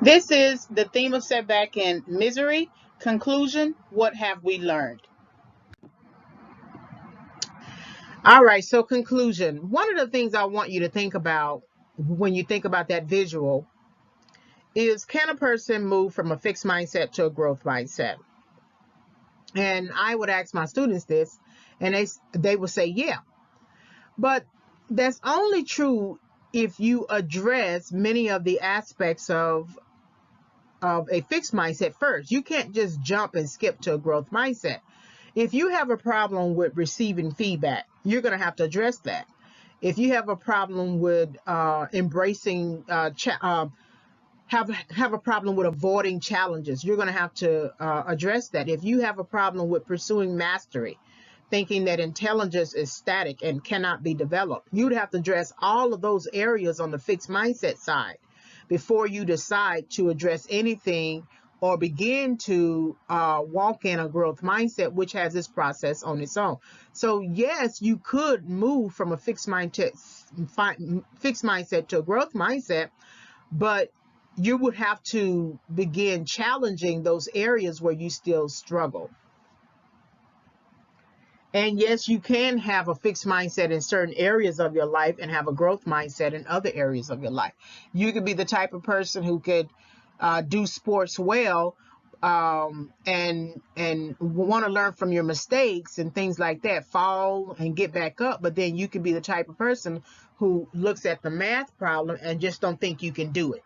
This is the theme of setback and misery. Conclusion: what have we learned? All right, so conclusion. One of the things I want you to think about when you think about that visual is, can a person move from a fixed mindset to a growth mindset? And I would ask my students this, and they would say, yeah. But that's only true if you address many of the aspects of a fixed mindset first. You can't just jump and skip to a growth mindset. If you have a problem with receiving feedback, you're going to have to address that. If you have a problem with embracing, have a problem with avoiding challenges, you're going to have to address that. If you have a problem with pursuing mastery, thinking that intelligence is static and cannot be developed, you'd have to address all of those areas on the fixed mindset side before you decide to address anything or begin to walk in a growth mindset, which has this process on its own. So yes, you could move from a fixed mindset to a growth mindset, but you would have to begin challenging those areas where you still struggle. And yes, you can have a fixed mindset in certain areas of your life and have a growth mindset in other areas of your life. You could be the type of person who could do sports well, and want to learn from your mistakes and things like that, fall and get back up. But then you could be the type of person who looks at the math problem and just don't think you can do it,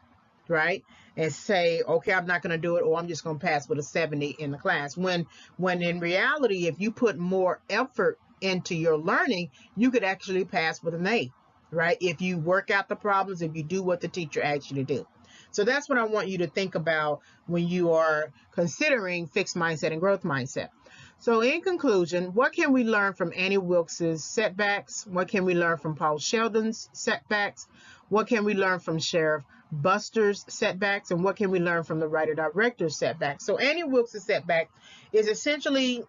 right? And say, okay, I'm not going to do it, or I'm just going to pass with a 70 in the class. When in reality, if you put more effort into your learning, you could actually pass with an A, right? If you work out the problems, if you do what the teacher asks you to do. So that's what I want you to think about when you are considering fixed mindset and growth mindset. So in conclusion, what can we learn from Annie Wilkes' setbacks? What can we learn from Paul Sheldon's setbacks? What can we learn from Sheriff Buster's setbacks? And what can we learn from the writer-director's setbacks? So Annie Wilkes' setback is essentially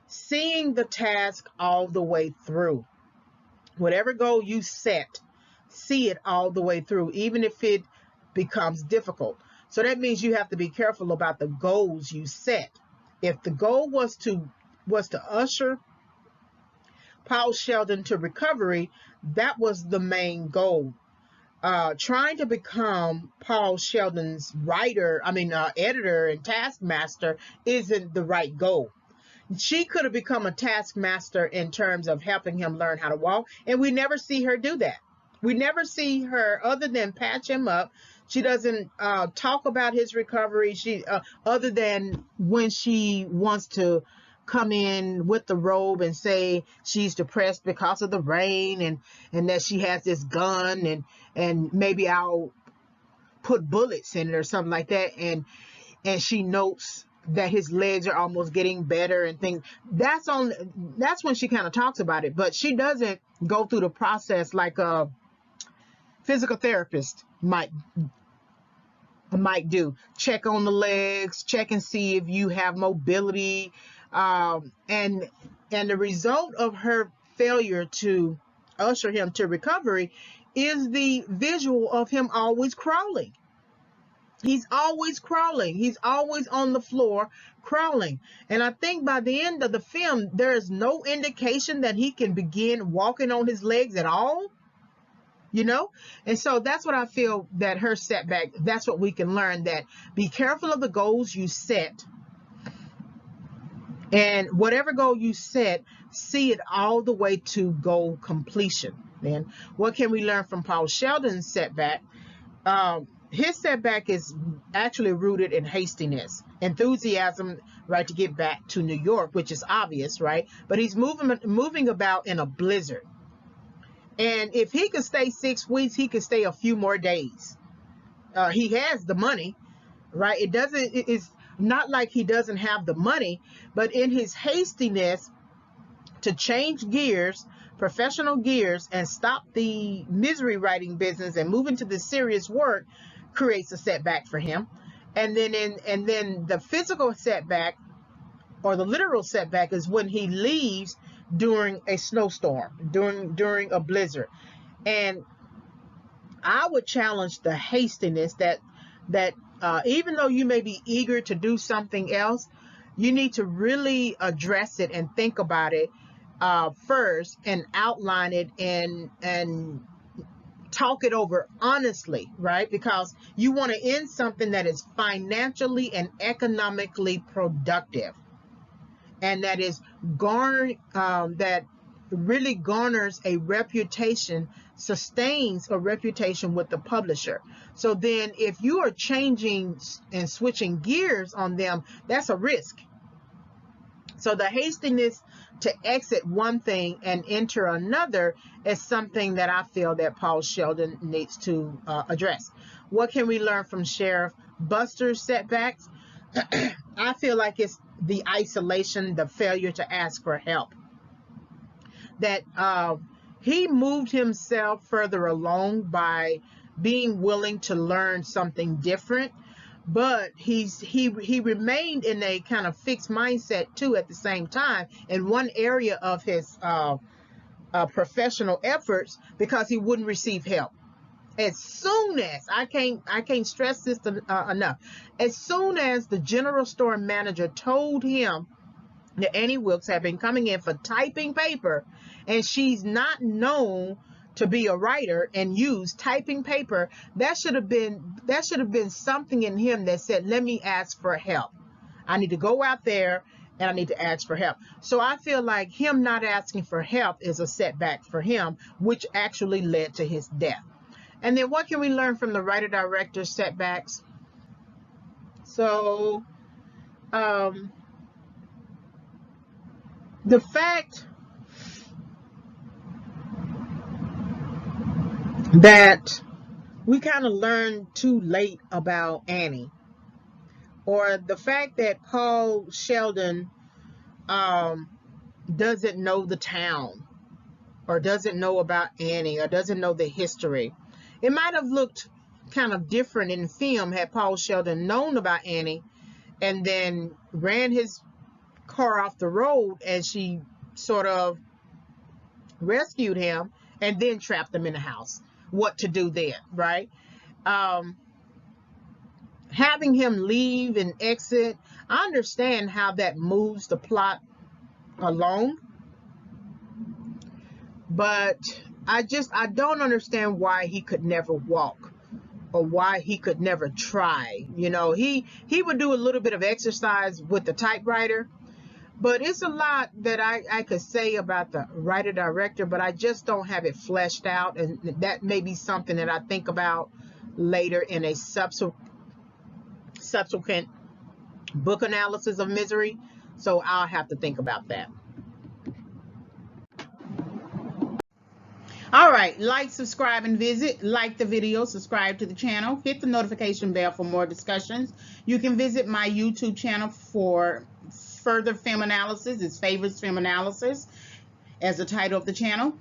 seeing the task all the way through. Whatever goal you set, see it all the way through, even if it becomes difficult. So that means you have to be careful about the goals you set. If the goal was to usher Paul Sheldon to recovery, that was the main goal. Trying to become Paul Sheldon's editor and taskmaster isn't the right goal. She could have become a taskmaster in terms of helping him learn how to walk, and we never see her do that. We never see her other than patch him up. She doesn't talk about his recovery. She other than when she wants to come in with the robe and say she's depressed because of the rain, and that she has this gun, and maybe I'll put bullets in it or something like that, and she notes that his legs are almost getting better and things. That's when she kind of talks about it, but she doesn't go through the process like a physical therapist might do. Check on the legs, check and see if you have mobility, and the result of her failure to usher him to recovery is the visual of him always crawling. He's always crawling. He's always on the floor crawling. And I think by the end of the film, there is no indication that he can begin walking on his legs at all. And so that's what I feel that her setback, that's what we can learn, that be careful of the goals you set, and whatever goal you set, see it all the way to goal completion. Then what can we learn from Paul Sheldon's setback? His setback is actually rooted in hastiness, enthusiasm, right, to get back to New York, which is obvious, right? But he's moving about in a blizzard. And if he could stay 6 weeks, he could stay a few more days. He has the money, right? It's not like he doesn't have the money, but in his hastiness to change gears, professional gears, and stop the misery writing business and move into the serious work creates a setback for him. And then the physical setback, or the literal setback, is when he leaves during a snowstorm, during a blizzard. And I would challenge the hastiness that even though you may be eager to do something else, you need to really address it and think about it first, and outline it and talk it over honestly, right? Because you want to end something that is financially and economically productive, and that is that really garners a reputation, sustains a reputation with the publisher. So then if you are changing and switching gears on them, that's a risk. So the hastiness to exit one thing and enter another is something that I feel that Paul Sheldon needs to address. What can we learn from Sheriff Buster's setbacks? I feel like it's the isolation, the failure to ask for help. That he moved himself further along by being willing to learn something different, but he remained in a kind of fixed mindset too at the same time in one area of his professional efforts, because he wouldn't receive help. As soon as I can't stress this enough, as soon as the general store manager told him that Annie Wilkes had been coming in for typing paper, and she's not known to be a writer and use typing paper, that should have been something in him that said, let me ask for help. I need to go out there and I need to ask for help. So I feel like him not asking for help is a setback for him, which actually led to his death. And then what can we learn from the writer-director setbacks? So the fact that we kind of learned too late about Annie, or the fact that Paul Sheldon doesn't know the town, or doesn't know about Annie, or doesn't know the history. It might have looked kind of different in film had Paul Sheldon known about Annie and then ran his car off the road and she sort of rescued him and then trapped him in the house. What to do then, right? Having him leave and exit, I understand how that moves the plot along, but I don't understand why he could never walk, or why he could never try. You know, he would do a little bit of exercise with the typewriter, but it's a lot that I could say about the writer-director, but I just don't have it fleshed out, and that may be something that I think about later in a subsequent book analysis of Misery. So I'll have to think about that. All right, like, subscribe, and visit. Like the video, subscribe to the channel, hit the notification bell for more discussions. You can visit my YouTube channel for further film analysis. It's Favorites Film Analysis as the title of the channel.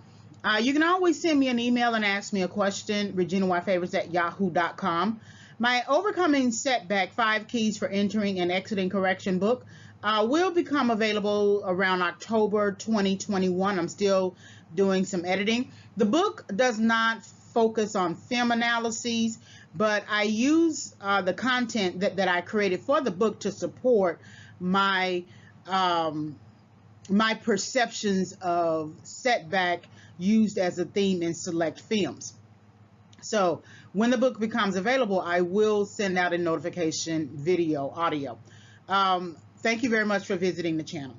You can always send me an email and ask me a question, reginayfavorites@yahoo.com. My Overcoming Setback 5 Keys for Entering and Exiting Correction book will become available around October 2021. I'm still doing some editing. The book does not focus on film analyses, but I use the content that I created for the book to support my my perceptions of setback used as a theme in select films. So when the book becomes available, I will send out a notification video, audio. Thank you very much for visiting the channel.